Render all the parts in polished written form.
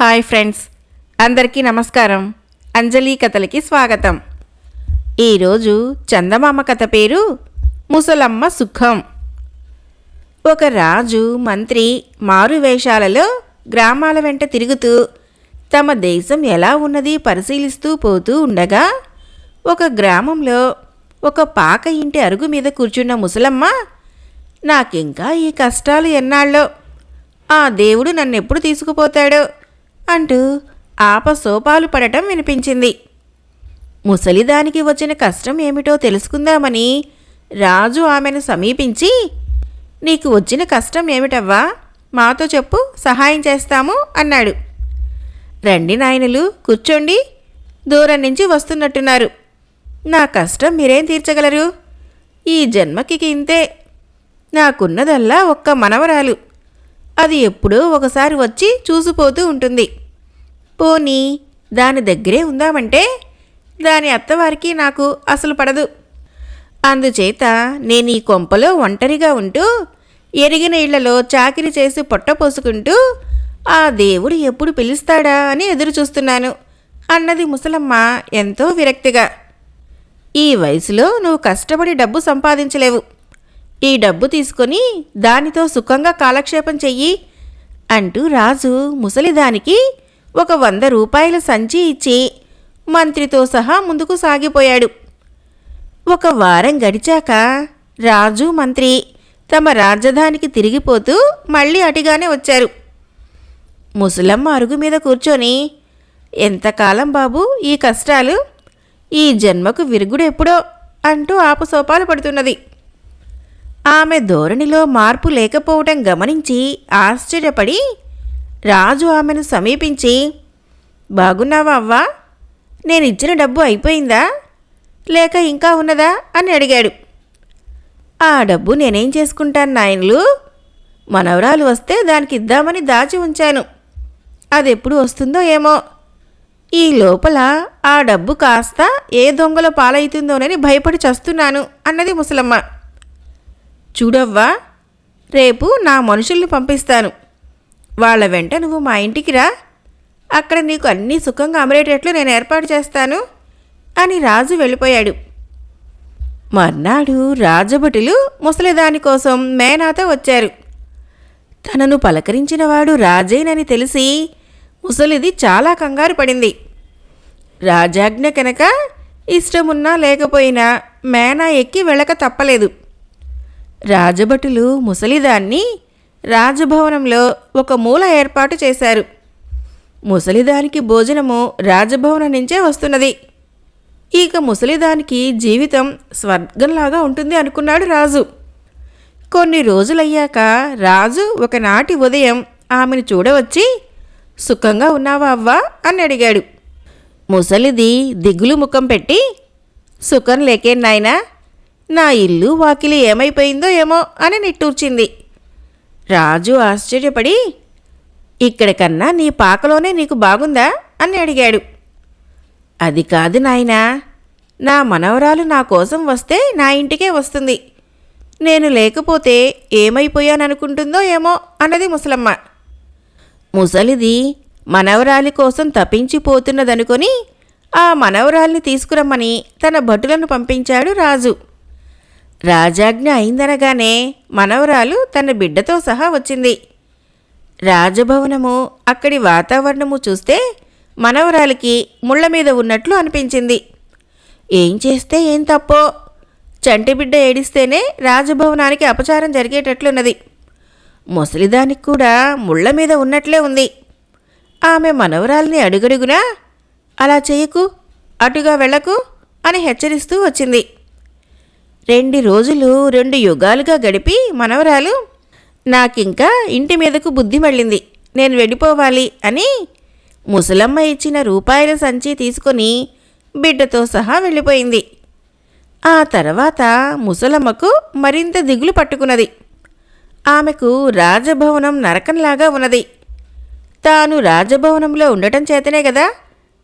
Hi friends, అందరికీ నమస్కారం. అంజలి కథలకి స్వాగతం. ఈరోజు చందమామ కథ పేరు ముసలమ్మ సుఖం. ఒక రాజు మంత్రి మారు వేషాలలో గ్రామాల వెంట తిరుగుతూ తమ దేశం ఎలా ఉన్నది పరిశీలిస్తూ పోతూ ఉండగా ఒక గ్రామంలో ఒక పాక ఇంటి అరుగు మీద కూర్చున్న ముసలమ్మ, నాకింకా ఈ కష్టాలు ఎన్నాళ్ళో, ఆ దేవుడు నన్నెప్పుడు తీసుకుపోతాడో అంటూ ఆపసోపాలు పడటం వినిపించింది. ముసలిదానికి వచ్చిన కష్టం ఏమిటో తెలుసుకుందామని రాజు ఆమెను సమీపించి, నీకు వచ్చిన కష్టం ఏమిటవ్వా, మాతో చెప్పు, సహాయం చేస్తాము అన్నాడు. రండి నాయనలు, కూర్చోండి, దూరం నుంచి వస్తున్నట్టున్నారు. నా కష్టం మీరేం తీర్చగలరు? ఈ జన్మకి ఇంతే. నాకున్నదల్లా ఒక్క మనవరాలు. అది ఎప్పుడో ఒకసారి వచ్చి చూసిపోతూ ఉంటుంది. పోనీ దాని దగ్గరే ఉందామంటే దాని అత్తవారికి నాకు అసలు పడదు. అందుచేత నేను ఈ కొంపలో ఒంటరిగా ఉంటూ ఎరిగిన ఇళ్లలో చాకిరి చేసి పొట్టపోసుకుంటూ ఆ దేవుడు ఎప్పుడు పిలుస్తాడా అని ఎదురు చూస్తున్నాను అన్నది ముసలమ్మ ఎంతో విరక్తిగా. ఈ వయసులో నువ్వు కష్టపడి డబ్బు సంపాదించలేవు. ఈ డబ్బు తీసుకొని దానితో సుఖంగా కాలక్షేపం చెయ్యి అంటూ రాజు ముసలిదానికి ఒక 100 రూపాయల సంచి ఇచ్చి మంత్రితో సహా ముందుకు సాగిపోయాడు. ఒక వారం గడిచాక రాజు మంత్రి తమ రాజధానికి తిరిగిపోతూ మళ్ళీ అటుగానే వచ్చారు. ముసలమ్మ అరుగు మీద కూర్చొని, ఎంతకాలం బాబు ఈ కష్టాలు, ఈ జన్మకు విరుగుడు ఎప్పుడో అంటూ ఆపసోపాలు పడుతున్నది. ఆమె ధోరణిలో మార్పు లేకపోవటం గమనించి ఆశ్చర్యపడి రాజు ఆమెను సమీపించి, బాగున్నావా అవ్వా, నేనిచ్చిన డబ్బు అయిపోయిందా లేక ఇంకా ఉన్నదా అని అడిగాడు. ఆ డబ్బు నేనేం చేసుకుంటాను నాయనలు, మనవరాలు వస్తే దానికి ఇద్దామని దాచి ఉంచాను. అదెప్పుడు వస్తుందో ఏమో. ఈ లోపల ఆ డబ్బు కాస్త ఏ దొంగల పాలవుతుందోనని భయపడి చస్తున్నాను అన్నది ముసలమ్మ. చూడవ్వా, రేపు నా మనుషుల్ని పంపిస్తాను. వాళ్ళ వెంట నువ్వు మా ఇంటికి రా, అక్కడ నీకు అన్నీ సుఖంగా అమరేటట్లు నేను ఏర్పాటు చేస్తాను అని రాజు వెళ్ళిపోయాడు. మర్నాడు రాజభటులు ముసలిదాని కోసం మేనాతో వచ్చారు. తనను పలకరించినవాడు రాజేనని తెలిసి ముసలిది చాలా కంగారు పడింది. రాజాజ్ఞ కనుక ఇష్టమున్నా లేకపోయినా మేనా ఎక్కి వెళ్ళక తప్పలేదు. రాజభటులు ముసలిదాన్ని రాజభవనంలో ఒక మూల ఏర్పాటు చేశారు. ముసలిదానికి భోజనము రాజభవనం నుంచే వస్తున్నది. ఇక ముసలిదానికి జీవితం స్వర్గంలాగా ఉంటుంది అనుకున్నాడు రాజు. కొన్ని రోజులయ్యాక రాజు ఒకనాటి ఉదయం ఆమెను చూడవచ్చి, సుఖంగా ఉన్నావా అవ్వా అని అడిగాడు. ముసలిది దిగులు ముఖం పెట్టి, సుఖం లేకే నాయనా, నా ఇల్లు వాకిలి ఏమైపోయిందో ఏమో అని నిట్టూర్చింది. రాజు ఆశ్చర్యపడి, ఇక్కడికన్నా నీ పాకలోనే నీకు బాగుందా అని అడిగాడు. అది కాదు నాయనా, నా మనవరాలు నా కోసం వస్తే నా ఇంటికే వస్తుంది. నేను లేకపోతే ఏమైపోయాననుకుంటుందో ఏమో అన్నది ముసలమ్మ. ముసలిది మనవరాలి కోసం తప్పించిపోతున్నదనుకొని ఆ మనవరాల్ని తీసుకురమ్మని తన భటులను పంపించాడు రాజు. రాజాజ్ఞ అయిందనగానే మనవరాలు తన బిడ్డతో సహా వచ్చింది. రాజభవనము, అక్కడి వాతావరణము చూస్తే మనవరాలికి ముళ్ళ మీద ఉన్నట్లు అనిపించింది. ఏం చేస్తే ఏం తప్పో, చంటిబిడ్డ ఏడిస్తేనే రాజభవనానికి అపచారం జరిగేటట్లున్నది. ముసలిదానికి కూడా ముళ్ళ మీద ఉన్నట్లే ఉంది. ఆమె మనవరాల్ని అడుగడుగునా, అలా చేయకు, అటుగా వెళ్ళకు అని హెచ్చరిస్తూ వచ్చింది. 2 రోజులు 2 యుగాలుగా గడిపి మనవరాలు, నాకింకా ఇంటి మీదకు బుద్ధి మళ్ళింది, నేను వెళ్ళిపోవాలి అని ముసలమ్మ ఇచ్చిన రూపాయల సంచి తీసుకొని బిడ్డతో సహా వెళ్ళిపోయింది. ఆ తర్వాత ముసలమ్మకు మరింత దిగులు పట్టుకున్నది. ఆమెకు రాజభవనం నరకంలాగా ఉన్నది. తాను రాజభవనంలో ఉండటం చేతనే కదా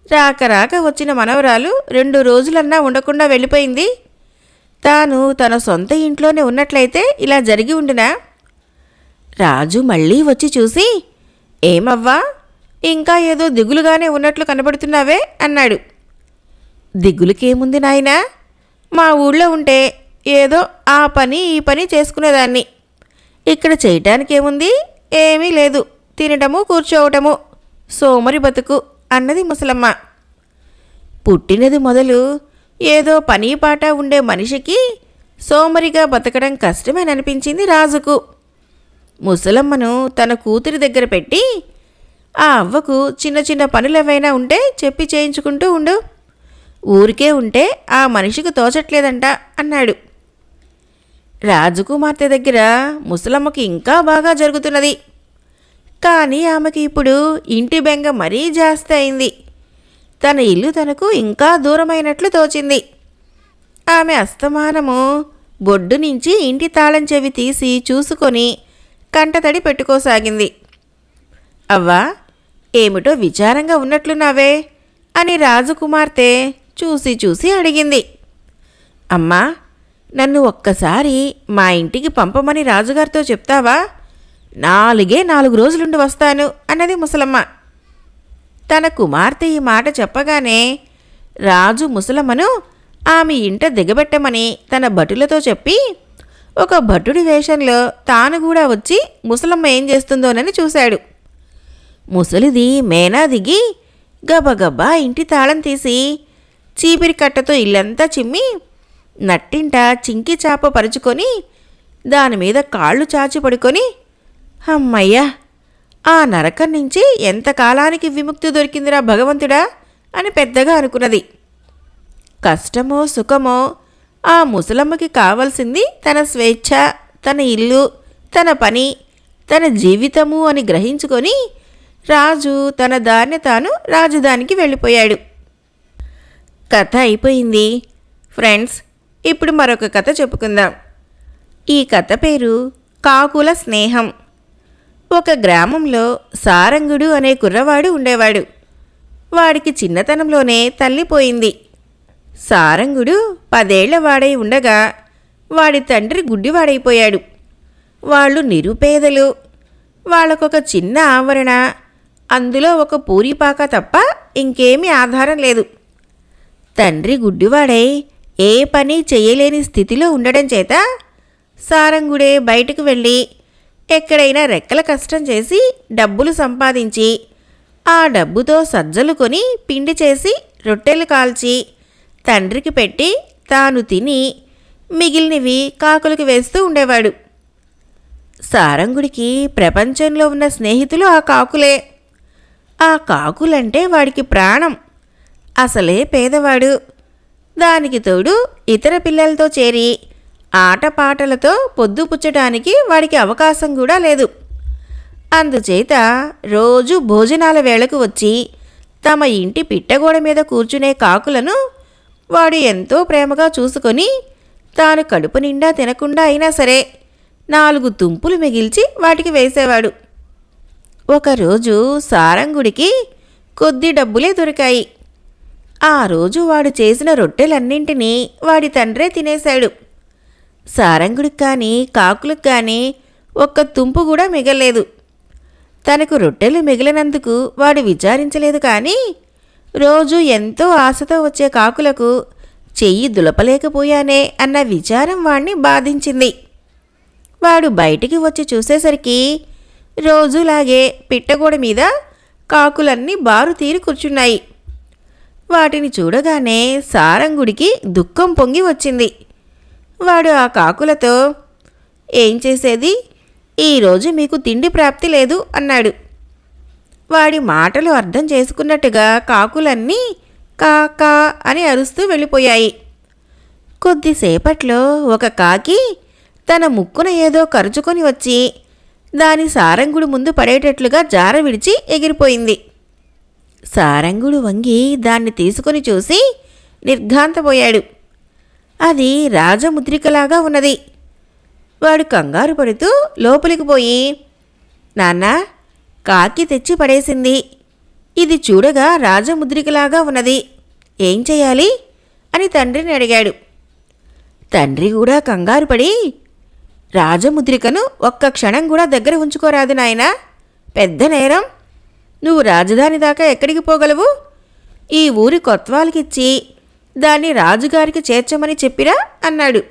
రాక రాక వచ్చిన మనవరాలు 2 రోజులన్నా ఉండకుండా వెళ్ళిపోయింది. తాను తన సొంత ఇంట్లోనే ఉన్నట్లయితే ఇలా జరిగి ఉండునా? రాజు మళ్ళీ వచ్చి చూసి, ఏమవ్వా, ఇంకా ఏదో దిగులుగానే ఉన్నట్లు కనబడుతున్నావే అన్నాడు. దిగులుకేముంది నాయనా, మా ఊళ్ళో ఉంటే ఏదో ఆ పని ఈ పని చేసుకునేదాన్ని. ఇక్కడ చేయటానికేముంది, ఏమీ లేదు, తినటము కూర్చోవటము, సోమరి బతుకు అన్నది ముసలమ్మ. పుట్టినది మొదలు ఏదో పని పాట ఉండే మనిషికి సోమరిగా బతకడం కష్టమేననిపించింది రాజుకు. ముసలమ్మను తన కూతురి దగ్గర పెట్టి, ఆ అవ్వకు చిన్న చిన్న పనులేవైనా ఉంటే చెప్పి చేయించుకుంటూ ఉండు, ఊరికే ఉంటే ఆ మనిషికి తోచట్లేదంట అన్నాడు. రాజకుమార్తె దగ్గర ముసలమ్మకి ఇంకా బాగా జరుగుతున్నది. కానీ ఆమెకి ఇప్పుడు ఇంటి బెంగ మరీ జాస్తి అయింది. తన ఇల్లు తనకు ఇంకా దూరమైనట్లు తోచింది. ఆమె అస్తమానము బొడ్డు నుంచి ఇంటి తాళం చెవి తీసి చూసుకొని కంటతడి పెట్టుకోసాగింది. అవ్వా, ఏమిటో విచారంగా ఉన్నట్లున్నావే అని రాజకుమార్తె చూసి చూసి అడిగింది. అమ్మా, నన్ను ఒక్కసారి మా ఇంటికి పంపమని రాజుగారితో చెప్తావా? 4 రోజులుండి వస్తాను అన్నది ముసలమ్మ. తన కుమార్తె ఈ మాట చెప్పగానే రాజు ముసలమ్మను ఆమె ఇంట దిగబెట్టమని తన భటులతో చెప్పి, ఒక భటుడి వేషంలో తాను కూడా వచ్చి ముసలమ్మ ఏం చేస్తుందోనని చూశాడు. ముసలిది మేనా దిగి గబగబా ఇంటి తాళం తీసి చీపిరి కట్టతో ఇల్లంతా చిమ్మి నట్టింట చింకి చాప పరుచుకొని దానిమీద కాళ్ళు చాచి పడుకొని, అమ్మయ్యా, ఆ నరకం నుంచి ఎంతకాలానికి విముక్తి దొరికిందిరా భగవంతుడా అని పెద్దగా అనుకున్నది. కష్టమో సుఖమో ఆ ముసలమ్మకి కావలసింది తన స్వేచ్ఛ, తన ఇల్లు, తన పని, తన జీవితము అని గ్రహించుకొని రాజు తన దారిని తాను రాజధానికి వెళ్ళిపోయాడు. కథ అయిపోయింది. ఫ్రెండ్స్, ఇప్పుడు మరొక కథ చెప్పుకుందాం. ఈ కథ పేరు కాకుల స్నేహం. ఒక గ్రామంలో సారంగుడు అనే కుర్రవాడు ఉండేవాడు. వాడికి చిన్నతనంలోనే తల్లిపోయింది. సారంగుడు 10 ఏళ్ల వాడై ఉండగా వాడి తండ్రి గుడ్డివాడైపోయాడు. వాళ్ళు నిరుపేదలు. వాళ్ళకొక చిన్న ఆవరణ, అందులో ఒక పూరిపాక తప్ప ఇంకేమీ ఆధారం లేదు. తండ్రి గుడ్డివాడై ఏ పని చెయ్యలేని స్థితిలో ఉండడం చేత సారంగుడే బయటకు వెళ్ళి ఎక్కడైనా రెక్కల కష్టం చేసి డబ్బులు సంపాదించి ఆ డబ్బుతో సజ్జలు కొని పిండి చేసి రొట్టెలు కాల్చి తండ్రికి పెట్టి తాను తిని మిగిలినవి కాకులకు వేస్తూ ఉండేవాడు. సారంగుడికి ప్రపంచంలో ఉన్న స్నేహితులు ఆ కాకులే. ఆ కాకులంటే వాడికి ప్రాణం. అసలే పేదవాడు. దానికి తోడు ఇతర పిల్లలతో చేరి ఆటపాటలతో పొద్దుపుచ్చటానికి వాడికి అవకాశం కూడా లేదు. అందుచేత రోజు భోజనాల వేళకు వచ్చి తమ ఇంటి పిట్టగోడ మీద కూర్చునే కాకులను వాడు ఎంతో ప్రేమగా చూసుకొని తాను కడుపు నిండా తినకుండా అయినా సరే 4 తుంపులు మిగిల్చి వాటికి వేసేవాడు. ఒకరోజు సారంగుడికి కొద్ది డబ్బులే దొరికాయి. ఆ రోజు వాడు చేసిన రొట్టెలన్నింటినీ వాడి తండ్రే తినేశాడు. సారంగుడికి కానీ కాకులకు కానీ ఒక్క తుంపు కూడా మిగల్లేదు. తనకు రొట్టెలు మిగిలినందుకు వాడు విచారించలేదు. కానీ రోజు ఎంతో ఆశతో వచ్చే కాకులకు చెయ్యి దులపలేకపోయానే అన్న విచారం వాణ్ణి బాధించింది. వాడు బయటికి వచ్చి చూసేసరికి రోజులాగే పిట్టగోడ మీద కాకులన్నీ బారు తీరి కూర్చున్నాయి. వాటిని చూడగానే సారంగుడికి దుఃఖం పొంగి వచ్చింది. వాడు ఆ కాకులతో, ఏం చేసేది, ఈరోజు మీకు తిండి ప్రాప్తి లేదు అన్నాడు. వాడి మాటలు అర్థం చేసుకున్నట్టుగా కాకులన్నీ కా కా అని అరుస్తూ వెళ్ళిపోయాయి. కొద్దిసేపట్లో ఒక కాకి తన ముక్కున ఏదో కరుచుకొని వచ్చి దాని సారంగుడు ముందు పడేటట్లుగా జార విడిచి ఎగిరిపోయింది. సారంగుడు వంగి దాన్ని తీసుకొని చూసి నిర్ఘాంతపోయాడు. అది రాజముద్రికలాగా ఉన్నది. వాడు కంగారు పడుతూ లోపలికి పోయి, నాన్నా, కాకి తెచ్చి పడేసింది. ఇది చూడగా రాజముద్రికలాగా ఉన్నది, ఏం చెయ్యాలి అని తండ్రిని అడిగాడు. తండ్రి కూడా కంగారు పడి, రాజముద్రికను ఒక్క క్షణం కూడా దగ్గర ఉంచుకోరాదు నాయనా, పెద్ద నేరం. నువ్వు రాజధాని దాకా ఎక్కడికి పోగలవు? ఈ ఊరి కొత్వాలకిచ్చి దాన్ని రాజుగారికి చేర్చమని చెప్పిరా అన్నాడు.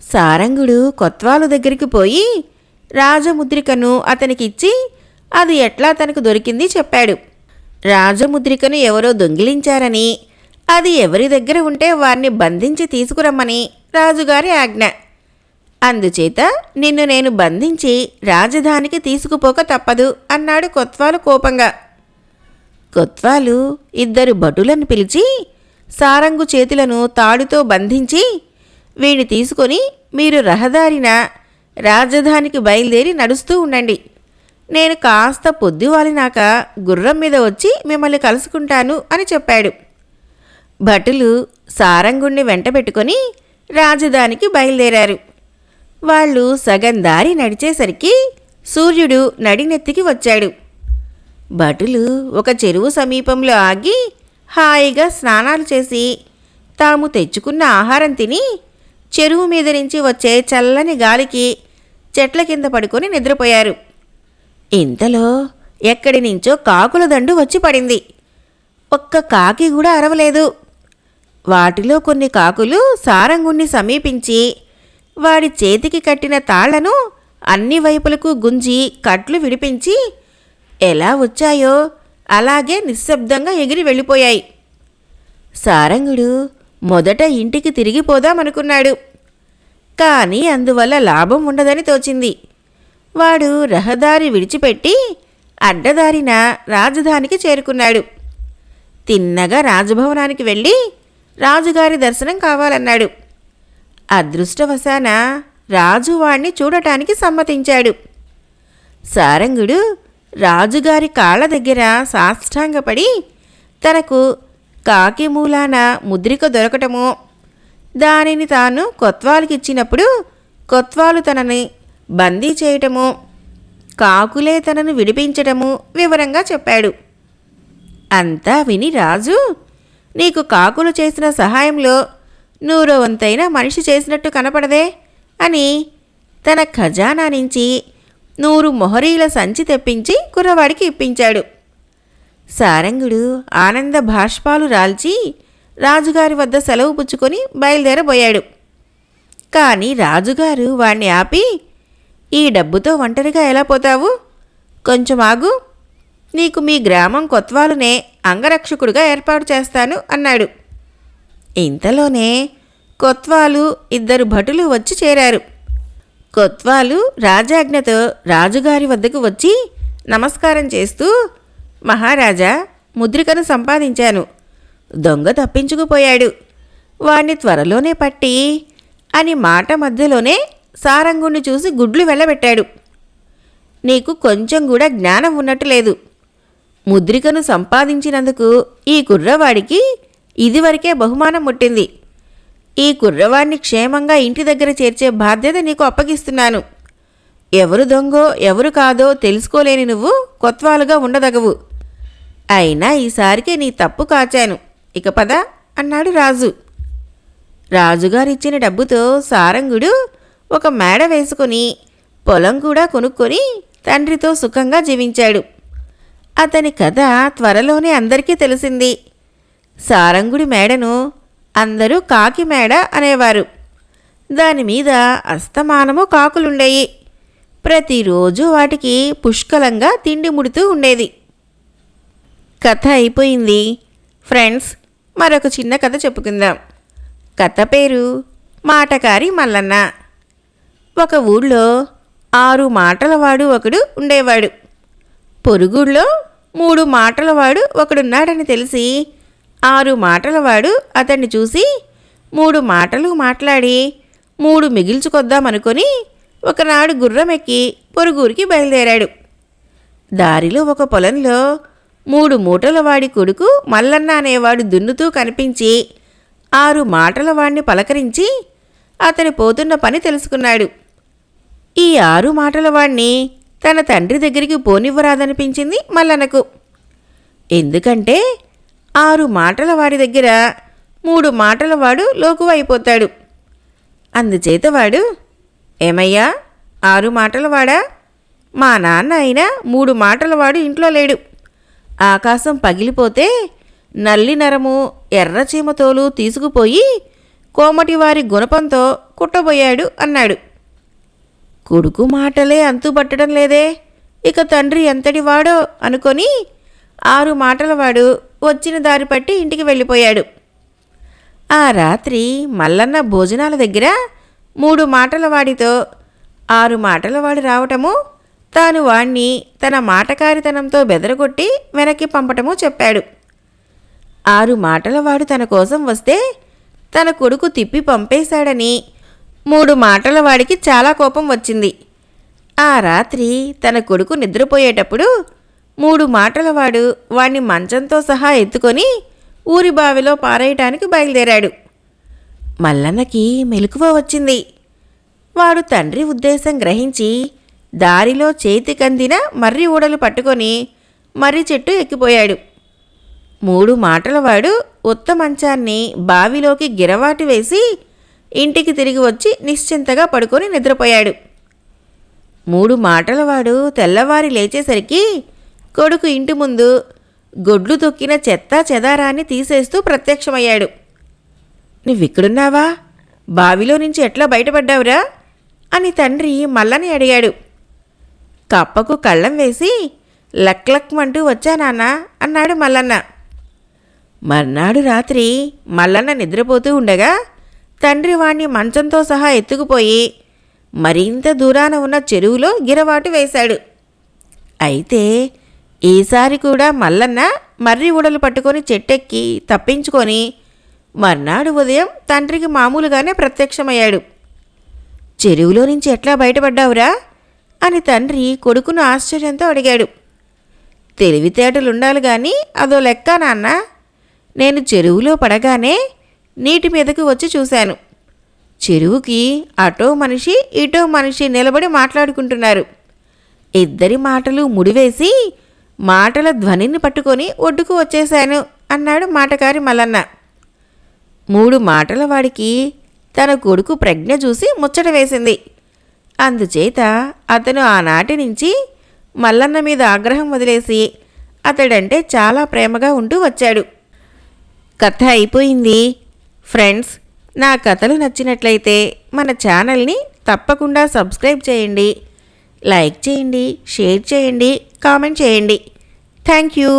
సారంగుడు కొత్వాలు దగ్గరికి పోయి రాజముద్రికను అతనికిచ్చి అది ఎట్లా తనకు దొరికింది చెప్పాడు. రాజముద్రికను ఎవరో దొంగిలించారని, అది ఎవరి దగ్గర ఉంటే వారిని బంధించి తీసుకురమ్మని రాజుగారి ఆజ్ఞ. అందుచేత నిన్ను నేను బంధించి రాజధానికి తీసుకుపోక తప్పదు అన్నాడు కొత్వాలు కోపంగా. కొత్వాలు 2 భటులను పిలిచి సారంగు చేతులను తాడుతో బంధించి, వీణ్ణి తీసుకొని మీరు రహదారిన రాజధానికి బయలుదేరి నడుస్తూ ఉండండి. నేను కాస్త పొద్దువాలినాక గుర్రం మీద వచ్చి మిమ్మల్ని కలుసుకుంటాను అని చెప్పాడు. భటులు సారంగుణ్ణి వెంటబెట్టుకొని రాజధానికి బయలుదేరారు. వాళ్ళు సగం దారి నడిచేసరికి సూర్యుడు నడినెత్తికి వచ్చాడు. భటులు ఒక చెరువు సమీపంలో ఆగి హాయిగా స్నానాలు చేసి తాము తెచ్చుకున్న ఆహారం తిని చెరువు మీద నుంచి వచ్చే చల్లని గాలికి చెట్ల కింద పడుకొని నిద్రపోయారు. ఇంతలో ఎక్కడి నుంచో కాకుల దండు వచ్చి పడింది. ఒక్క కాకి కూడా అరవలేదు. వాటిలో కొన్ని కాకులు సారంగుణ్ణి సమీపించి వాడి చేతికి కట్టిన తాళ్లను అన్ని వైపులకు గుంజి కట్లు విడిపించి ఎలా వచ్చాయో అలాగే నిశ్శబ్దంగా ఎగిరి వెళ్ళిపోయాయి. సారంగుడు మొదట ఇంటికి తిరిగిపోదామనుకున్నాడు. కానీ అందువల్ల లాభం ఉండదని తోచింది. వాడు రహదారి విడిచిపెట్టి అడ్డదారిన రాజధానికి చేరుకున్నాడు. తిన్నగా రాజభవనానికి వెళ్ళి రాజుగారి దర్శనం కావాలన్నాడు. అదృష్టవశాన రాజు వాణ్ణి చూడటానికి సమ్మతించాడు. సారంగుడు రాజుగారి కాళ్ళ దగ్గర సాష్టాంగపడి తనకు కాకి మూలాన ముద్రిక దొరకటమో, దానిని తాను కొత్వాలుకిచ్చినప్పుడు కొత్వాలు తనని బందీ చేయటము, కాకులే తనను విడిపించటము వివరంగా చెప్పాడు. అంతా విని రాజు, నీకు కాకులు చేసిన సహాయంలో 100వ వంతైన మనిషి చేసినట్టు కనపడదే అని తన ఖజానా నుంచి 100 మొహరీల సంచి తెప్పించి కుర్రవాడికి ఇప్పించాడు. సారంగుడు ఆనంద భాష్పాలు రాల్చి రాజుగారి వద్ద సెలవు పుచ్చుకొని బయలుదేరబోయాడు. కానీ రాజుగారు వాణ్ణి ఆపి, ఈ డబ్బుతో ఒంటరిగా ఎలా పోతావు? కొంచెం ఆగు, నీకు మీ గ్రామం కొత్వాలునే అంగరక్షకుడుగా ఏర్పాటు చేస్తాను అన్నాడు. ఇంతలోనే కొత్వాలు 2 భటులు వచ్చి చేరారు. కొత్వాలు రాజాజ్ఞతో రాజుగారి వద్దకు వచ్చి నమస్కారం చేస్తూ, మహారాజా, ముద్రికను సంపాదించాను. దొంగ తప్పించుకుపోయాడు. వాణ్ణి త్వరలోనే పట్టి అని మాట మధ్యలోనే సారంగుణ్ణి చూసి గుడ్లు వెళ్ళబెట్టాడు. నీకు కొంచెం కూడా జ్ఞానం ఉన్నట్టు లేదు. ముద్రికను సంపాదించినందుకు ఈ కుర్రవాడికి ఇదివరకే బహుమానం ముట్టింది. ఈ కుర్రవాడిని క్షేమంగా ఇంటి దగ్గర చేర్చే బాధ్యత నీకు అప్పగిస్తున్నాను. ఎవరు దొంగో ఎవరు కాదో తెలుసుకోలేని నువ్వు కొత్వాలుగా ఉండదగవు. అయినా ఈసారికి నీ తప్పు కాచాను, ఇక పద అన్నాడు రాజు. రాజుగారిచ్చిన డబ్బుతో సారంగుడు ఒక మేడ వేసుకుని పొలం కూడా కొనుక్కొని తండ్రితో సుఖంగా జీవించాడు. అతని కథ త్వరలోనే అందరికీ తెలిసింది. సారంగుడి మేడను అందరూ కాకి మేడ అనేవారు. దానిమీద అస్తమానము కాకులుండేయి. ప్రతిరోజు వాటికి పుష్కలంగా తిండి ముడుతూ ఉండేది. కథ అయిపోయింది. ఫ్రెండ్స్, మరొక చిన్న కథ చెప్పుకుందాం. కథ పేరు మాటకారి మల్లన్న. ఒక ఊళ్ళో 6 మాటలవాడు ఒకడు ఉండేవాడు. పొరుగుళ్ళో 3 మాటలవాడు ఒకడున్నాడని తెలిసి 6 మాటలవాడు అతన్ని చూసి 3 మాటలు మాట్లాడి 3 మిగిల్చుకొద్దామనుకొని ఒకనాడు గుర్రం ఎక్కి పొరుగురికి బయలుదేరాడు. దారిలో ఒక పొలంలో 3 మూటలవాడి కొడుకు మల్లన్న అనేవాడు దున్నుతూ కనిపించి 6 మాటలవాడిని పలకరించి అతని పోతున్న పని తెలుసుకున్నాడు. ఈ 6 మాటలవాడిని తన తండ్రి దగ్గరికి పోనివ్వరాదనిపించింది మల్లన్నకు. ఎందుకంటే 6 మాటలవాడి దగ్గర 3 మాటలవాడు లోకువైపోతాడు. అందుచేత వాడు, ఏమయ్యా 6 మాటలవాడా, మా నాన్న అయినా 3 మాటలవాడు ఇంట్లో లేడు, ఆకాశం పగిలిపోతే నల్లి నరము ఎర్రచీమతోలు తీసుకుపోయి కోమటివారి గుణపంతో కుట్టబోయాడు అన్నాడు. కొడుకు మాటలే అంతుబట్టడం లేదే, ఇక తండ్రి ఎంతటివాడో అనుకొని 6 మాటలవాడు వచ్చిన దారి పట్టి ఇంటికి వెళ్ళిపోయాడు. ఆ రాత్రి మల్లన్న భోజనాల దగ్గర 3 మాటలవాడితో 6 మాటలవాడు రావటము, తాను వాణ్ణి తన మాటకారితనంతో బెదరగొట్టి వెనక్కి పంపటము చెప్పాడు. 6 మాటలవాడు తన కోసం వస్తే తన కొడుకు తిప్పి పంపేశాడని 3 మాటలవాడికి చాలా కోపం వచ్చింది. ఆ రాత్రి తన కొడుకు నిద్రపోయేటప్పుడు 3 మాటలవాడు వాణ్ణి మంచంతో సహా ఎత్తుకొని ఊరి బావిలో పారేయటానికి బయలుదేరాడు. మల్లన్నకి మెలకువ వచ్చింది. వాడు తండ్రి ఉద్దేశం గ్రహించి దారిలో చేతికందిన మర్రి ఊడలు పట్టుకొని మర్రి చెట్టు ఎక్కిపోయాడు. 3 మాటలవాడు ఉత్త మంచాన్ని బావిలోకి గిరవాటి వేసి ఇంటికి తిరిగి వచ్చి నిశ్చింతగా పడుకొని నిద్రపోయాడు. 3 మాటలవాడు తెల్లవారి లేచేసరికి కొడుకు ఇంటి ముందు గొడ్లు తొక్కిన చెత్తా చెదారాన్ని తీసేస్తూ ప్రత్యక్షమయ్యాడు. నువ్విక్కడున్నావా? బావిలో నుంచి ఎట్లా బయటపడ్డావురా అని తండ్రి మల్లని అడిగాడు. కప్పకు కళ్ళం వేసి లక్లక్మంటూ వచ్చా నాన్న అన్నాడు మల్లన్న. మర్నాడు రాత్రి మల్లన్న నిద్రపోతూ ఉండగా తండ్రి వాణ్ణి మంచంతో సహా ఎత్తుకుపోయి మరింత దూరాన ఉన్న చెరువులో గిరవాటు వేశాడు. అయితే ఈసారి కూడా మల్లన్న మర్రి ఊడలు పట్టుకొని చెట్టెక్కి తప్పించుకొని మర్నాడు ఉదయం తండ్రికి మామూలుగానే ప్రత్యక్షమయ్యాడు. చెరువులో నుంచి ఎట్లా బయటపడ్డావురా అని తండ్రి కొడుకును ఆశ్చర్యంతో అడిగాడు. తెలివితేటలుండాలి గాని అదో లెక్క నాన్న. నేను చెరువులో పడగానే నీటి మీదకు వచ్చి చూశాను. చెరువుకి అటో మనిషి ఇటో మనిషి నిలబడి మాట్లాడుకుంటున్నారు. ఇద్దరి మాటలు ముడివేసి మాటల ధ్వనిని పట్టుకొని ఒడ్డుకు వచ్చేశాను అన్నాడు మాటకారి మల్లన్న. 3 మాటలవాడికి తన కొడుకు ప్రజ్ఞ చూసి ముచ్చట వేసింది. అందుచేత అతను ఆనాటి నుంచి మల్లన్న మీద ఆగ్రహం వదిలేసి అతడంటే చాలా ప్రేమగా ఉంటూ వచ్చాడు. కథ అయిపోయింది. ఫ్రెండ్స్, నా కథలు నచ్చినట్లయితే మన ఛానల్ని తప్పకుండా సబ్స్క్రైబ్ చేయండి, లైక్ చేయండి, షేర్ చేయండి, కామెంట్ చేయండి. Thank you.